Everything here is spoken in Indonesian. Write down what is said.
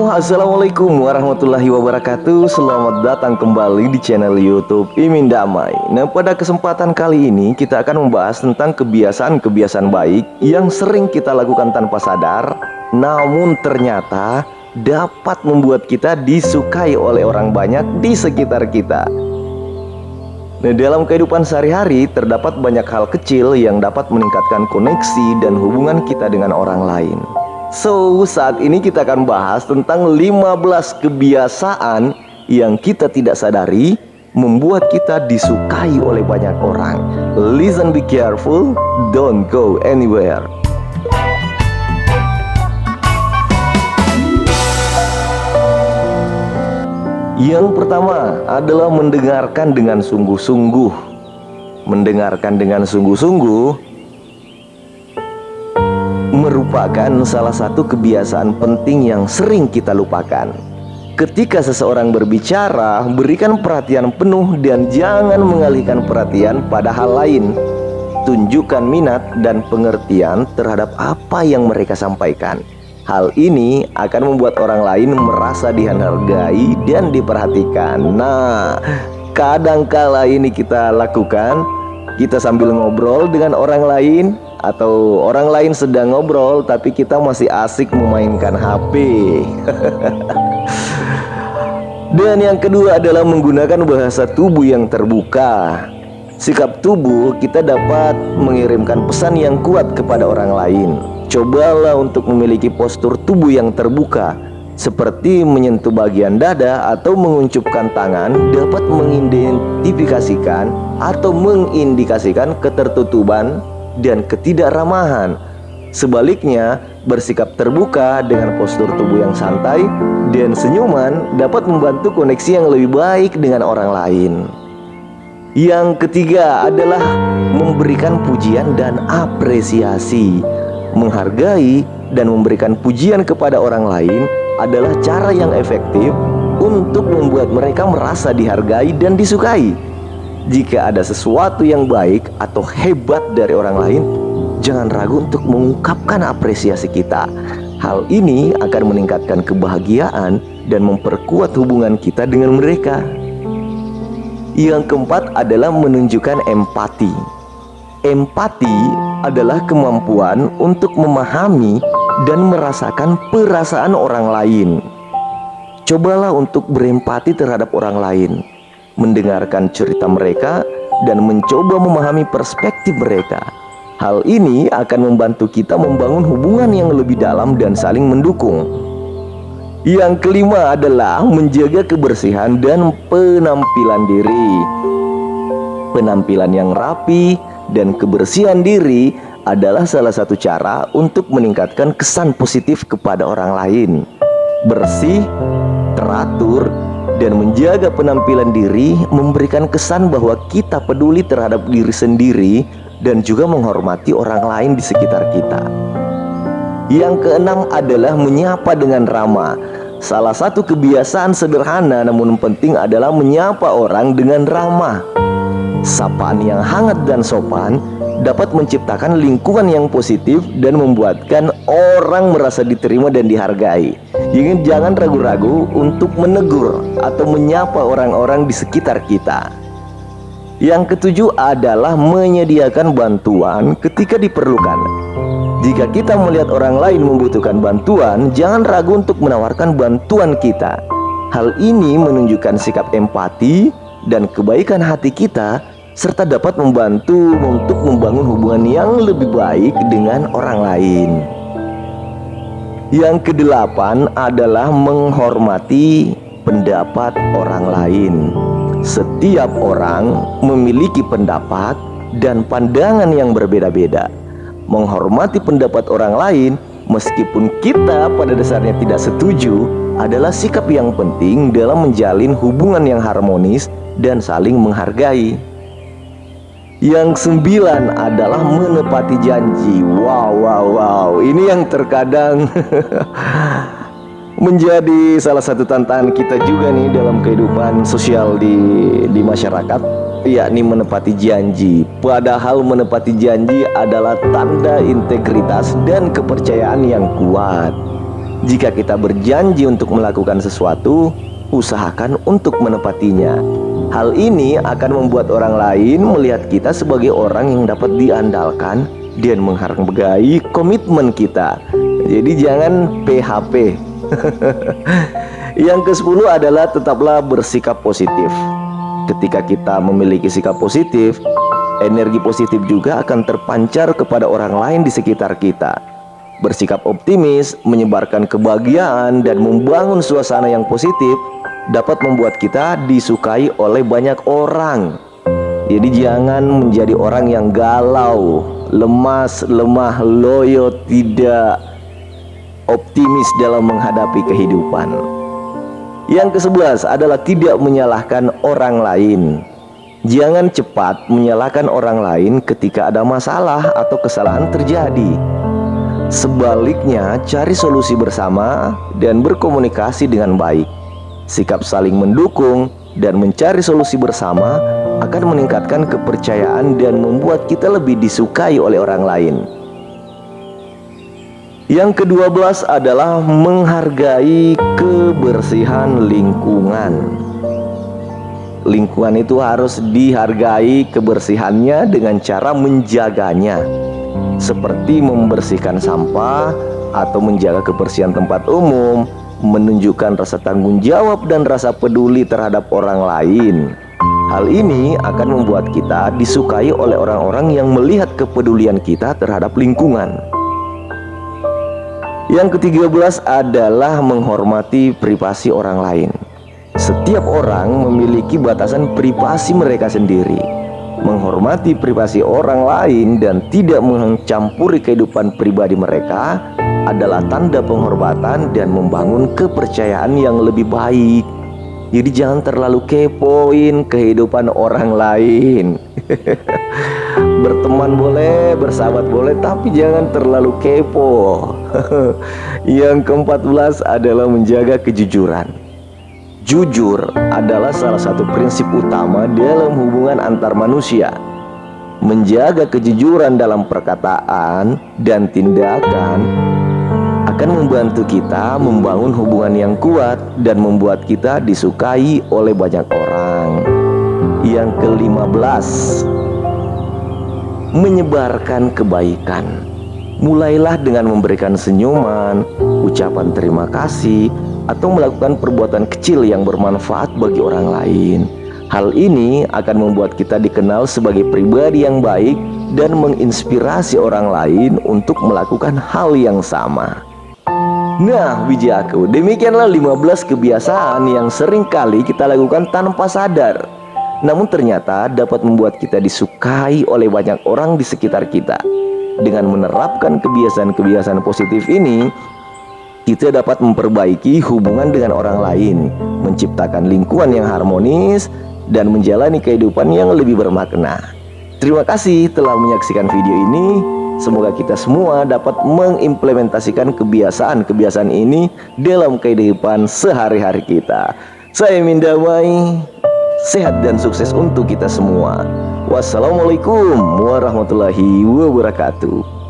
Halo, assalamualaikum warahmatullahi wabarakatuh. Selamat datang kembali di channel YouTube Imin Damai. Nah, pada kesempatan kali ini kita akan membahas tentang kebiasaan-kebiasaan baik yang sering kita lakukan tanpa sadar, namun ternyata dapat membuat kita disukai oleh orang banyak di sekitar kita. Nah, dalam kehidupan sehari-hari terdapat banyak hal kecil yang dapat meningkatkan koneksi dan hubungan kita dengan orang lain. So, saat ini kita akan bahas tentang 15 kebiasaan yang kita tidak sadari membuat kita disukai oleh banyak orang. Listen, be careful, don't go anywhere. Yang pertama adalah mendengarkan dengan sungguh-sungguh. Mendengarkan dengan sungguh-sungguh merupakan salah satu kebiasaan penting yang sering kita lupakan. Ketika seseorang berbicara, berikan perhatian penuh dan jangan mengalihkan perhatian pada hal lain. Tunjukkan minat dan pengertian terhadap apa yang mereka sampaikan. Hal ini akan membuat orang lain merasa dihargai dan diperhatikan. Nah, kadangkala ini kita lakukan, kita sambil ngobrol dengan orang lain, atau orang lain sedang ngobrol tapi kita masih asik memainkan HP. Dan yang kedua adalah menggunakan bahasa tubuh yang terbuka. Sikap tubuh kita dapat mengirimkan pesan yang kuat kepada orang lain. Cobalah untuk memiliki postur tubuh yang terbuka, seperti menyentuh bagian dada atau menguncupkan tangan dapat mengidentifikasikan atau mengindikasikan ketertutupan dan ketidakramahan. Sebaliknya, bersikap terbuka dengan postur tubuh yang santai dan senyuman dapat membantu koneksi yang lebih baik dengan orang lain. Yang ketiga adalah memberikan pujian dan apresiasi. Menghargai dan memberikan pujian kepada orang lain adalah cara yang efektif untuk membuat mereka merasa dihargai dan disukai. Jika ada sesuatu yang baik atau hebat dari orang lain, jangan ragu untuk mengungkapkan apresiasi kita. Hal ini akan meningkatkan kebahagiaan dan memperkuat hubungan kita dengan mereka. Yang keempat adalah menunjukkan empati. Empati adalah kemampuan untuk memahami dan merasakan perasaan orang lain. Cobalah untuk berempati terhadap orang lain, mendengarkan cerita mereka dan mencoba memahami perspektif mereka. Hal ini akan membantu kita membangun hubungan yang lebih dalam dan saling mendukung. Yang kelima adalah menjaga kebersihan dan penampilan diri. Penampilan yang rapi dan kebersihan diri adalah salah satu cara untuk meningkatkan kesan positif kepada orang lain. Bersih, teratur, dan menjaga penampilan diri memberikan kesan bahwa kita peduli terhadap diri sendiri dan juga menghormati orang lain di sekitar kita. Yang keenam adalah menyapa dengan ramah. Salah satu kebiasaan sederhana namun penting adalah menyapa orang dengan ramah. Sapaan yang hangat dan sopan dapat menciptakan lingkungan yang positif dan membuatkan orang merasa diterima dan dihargai. Jadi jangan ragu-ragu untuk menegur atau menyapa orang-orang di sekitar kita. Yang ketujuh adalah menyediakan bantuan ketika diperlukan. Jika kita melihat orang lain membutuhkan bantuan, jangan ragu untuk menawarkan bantuan kita. Hal ini menunjukkan sikap empati dan kebaikan hati kita, serta dapat membantu untuk membangun hubungan yang lebih baik dengan orang lain. Yang kedelapan adalah menghormati pendapat orang lain. Setiap orang memiliki pendapat dan pandangan yang berbeda-beda. Menghormati pendapat orang lain, meskipun kita pada dasarnya tidak setuju, adalah sikap yang penting dalam menjalin hubungan yang harmonis dan saling menghargai. Yang sembilan adalah menepati janji. Wow, ini yang terkadang menjadi salah satu tantangan kita juga nih dalam kehidupan sosial di masyarakat, yakni menepati janji. Padahal menepati janji adalah tanda integritas dan kepercayaan yang kuat. Jika kita berjanji untuk melakukan sesuatu, usahakan untuk menepatinya. Hal ini akan membuat orang lain melihat kita sebagai orang yang dapat diandalkan dan menghargai komitmen kita. Jadi jangan PHP. Yang ke-10 adalah tetaplah bersikap positif. Ketika kita memiliki sikap positif, energi positif juga akan terpancar kepada orang lain di sekitar kita. Bersikap optimis, menyebarkan kebahagiaan, dan membangun suasana yang positif dapat membuat kita disukai oleh banyak orang. Jadi jangan menjadi orang yang galau, lemas, lemah, loyo, tidak optimis dalam menghadapi kehidupan. Yang ke-11 adalah tidak menyalahkan orang lain. Jangan cepat menyalahkan orang lain ketika ada masalah atau kesalahan terjadi. Sebaliknya, cari solusi bersama dan berkomunikasi dengan baik. Sikap saling mendukung dan mencari solusi bersama akan meningkatkan kepercayaan dan membuat kita lebih disukai oleh orang lain. Yang ke-12 adalah menghargai kebersihan lingkungan. Lingkungan itu harus dihargai kebersihannya dengan cara menjaganya, seperti membersihkan sampah atau menjaga kebersihan tempat umum, menunjukkan rasa tanggung jawab dan rasa peduli terhadap orang lain. Hal ini akan membuat kita disukai oleh orang-orang yang melihat kepedulian kita terhadap lingkungan. Yang ke-13 adalah menghormati privasi orang lain. Setiap orang memiliki batasan privasi mereka sendiri. Menghormati privasi orang lain dan tidak mencampuri kehidupan pribadi mereka adalah tanda penghormatan dan membangun kepercayaan yang lebih baik. Jadi jangan terlalu kepoin kehidupan orang lain. Berteman boleh, bersahabat boleh, tapi jangan terlalu kepo. Yang ke-14 adalah menjaga kejujuran. Jujur adalah salah satu prinsip utama dalam hubungan antar manusia. Menjaga kejujuran dalam perkataan dan tindakan akan membantu kita membangun hubungan yang kuat dan membuat kita disukai oleh banyak orang. Yang ke-15, menyebarkan kebaikan. Mulailah dengan memberikan senyuman, ucapan terima kasih, atau melakukan perbuatan kecil yang bermanfaat bagi orang lain. Hal ini akan membuat kita dikenal sebagai pribadi yang baik dan menginspirasi orang lain untuk melakukan hal yang sama. Nah, bijaku, demikianlah 15 kebiasaan yang sering kali kita lakukan tanpa sadar, namun ternyata dapat membuat kita disukai oleh banyak orang di sekitar kita. Dengan menerapkan kebiasaan-kebiasaan positif ini, kita dapat memperbaiki hubungan dengan orang lain, menciptakan lingkungan yang harmonis, dan menjalani kehidupan yang lebih bermakna. Terima kasih telah menyaksikan video ini. Semoga kita semua dapat mengimplementasikan kebiasaan-kebiasaan ini dalam kehidupan sehari-hari kita. Saya Min Damai, sehat dan sukses untuk kita semua. Wassalamualaikum warahmatullahi wabarakatuh.